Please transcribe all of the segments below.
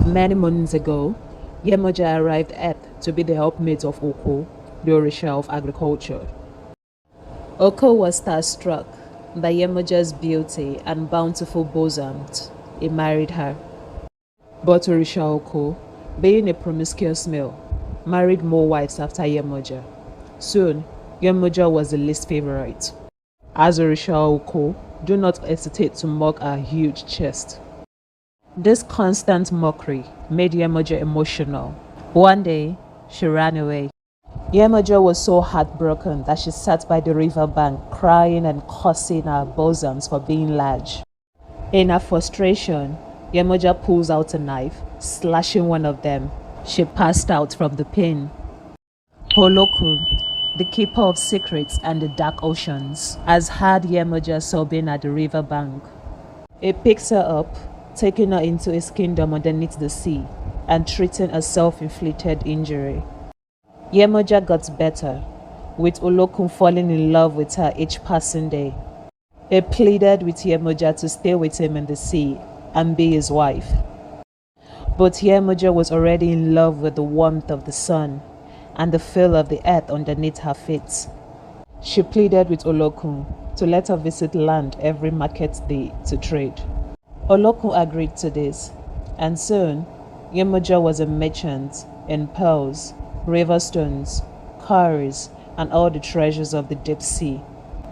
Many moons ago, Yemoja arrived at to be the helpmate of Oko, the Orisha of agriculture. Oko was starstruck by Yemoja's beauty and bountiful bosom. He married her. But Orisha Oko, being a promiscuous male, married more wives after Yemoja. Soon, Yemoja was the least favorite. As Orisha Oko, do not hesitate to mock her huge chest. This constant mockery made Yemoja emotional. One day, she ran away. Yemoja was so heartbroken that she sat by the river bank crying and cursing her bosoms for being large. In her frustration, Yemoja pulls out a knife, slashing one of them. She passed out from the pain. Olokun, the keeper of secrets and the dark oceans, has heard Yemoja sobbing at the river bank. He picks her up, taking her into his kingdom underneath the sea and treating a self-inflicted injury. Yemoja got better, with Olokun falling in love with her each passing day. He pleaded with Yemoja to stay with him in the sea and be his wife. But Yemoja was already in love with the warmth of the sun and the feel of the earth underneath her feet. She pleaded with Olokun to let her visit land every market day to trade. Olokun agreed to this, and soon Yemoja was a merchant in pearls, river stones, cowries, and all the treasures of the deep sea.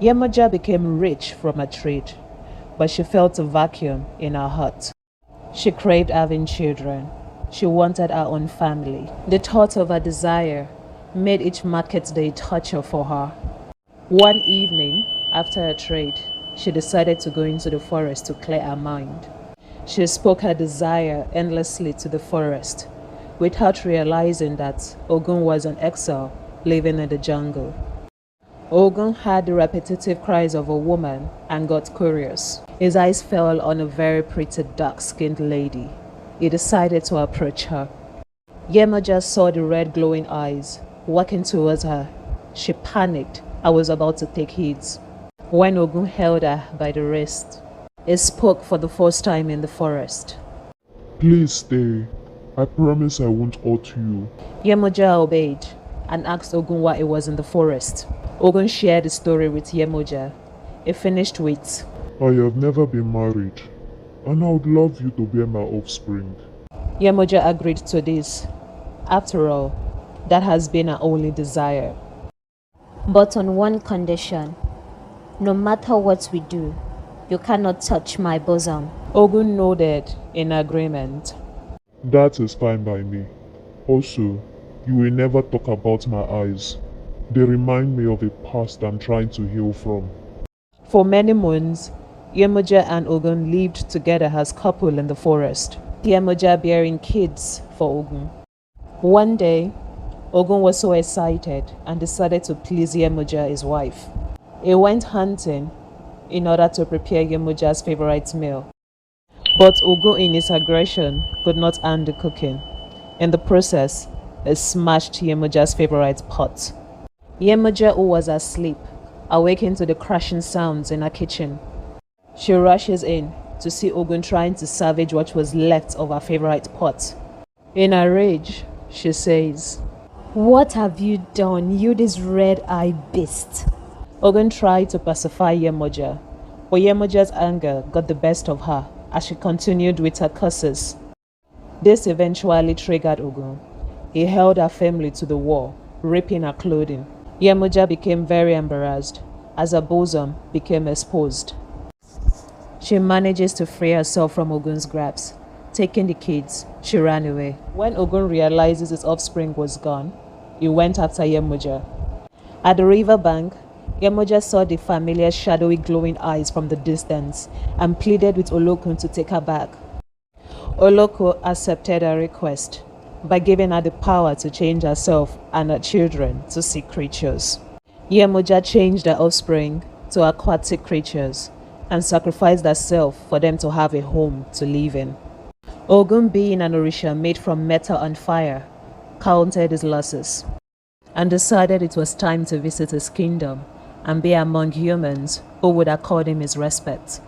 Yemoja became rich from her trade, but she felt a vacuum in her heart. She craved having children. She wanted her own family. The thought of her desire made each market day torture for her. One evening, after her trade, she decided to go into the forest to clear her mind. She spoke her desire endlessly to the forest, without realizing that Ogun was an exile living in the jungle. Ogun heard the repetitive cries of a woman and got curious. His eyes fell on a very pretty dark-skinned lady. He decided to approach her. Yemoja saw the red glowing eyes walking towards her. She panicked and was about to take heed when Ogun held her by the wrist. He spoke for the first time in the forest. Please stay. I promise I won't hurt you. Yemoja obeyed and asked Ogun why he was in the forest. Ogun shared the story with Yemoja. He finished with, I have never been married, and I would love you to bear my offspring. Yemoja agreed to this. After all, that has been her only desire. But on one condition, no matter what we do, you cannot touch my bosom. Ogun nodded in agreement. That is fine by me. Also, you will never talk about my eyes. They remind me of a past I'm trying to heal from. For many moons, Yemoja and Ogun lived together as couple in the forest. Yemoja bearing kids for Ogun. One day, Ogun was so excited and decided to please Yemoja, his wife. He went hunting in order to prepare Yemoja's favorite meal. But Ogun, in his aggression, could not handle cooking. In the process, he smashed Yemoja's favorite pot. Yemoja, who was asleep, awakened to the crashing sounds in her kitchen. She rushes in to see Ogun trying to salvage what was left of her favorite pot. In her rage, she says, What have you done, you this red-eyed beast? Ogun tried to pacify Yemoja, but Yemoja's anger got the best of her as she continued with her curses. This eventually triggered Ogun. He held her firmly to the wall, ripping her clothing. Yemoja became very embarrassed as her bosom became exposed. She manages to free herself from Ogun's grasp. Taking the kids, she ran away. When Ogun realizes his offspring was gone, he went after Yemoja. At the river bank, Yemoja saw the familiar shadowy glowing eyes from the distance and pleaded with Olokun to take her back. Olokun accepted her request by giving her the power to change herself and her children to sea creatures. Yemoja changed her offspring to aquatic creatures and sacrificed herself for them to have a home to live in. Ogun, being an Orisha made from metal and fire, counted his losses and decided it was time to visit his kingdom and be among humans who would accord him his respect.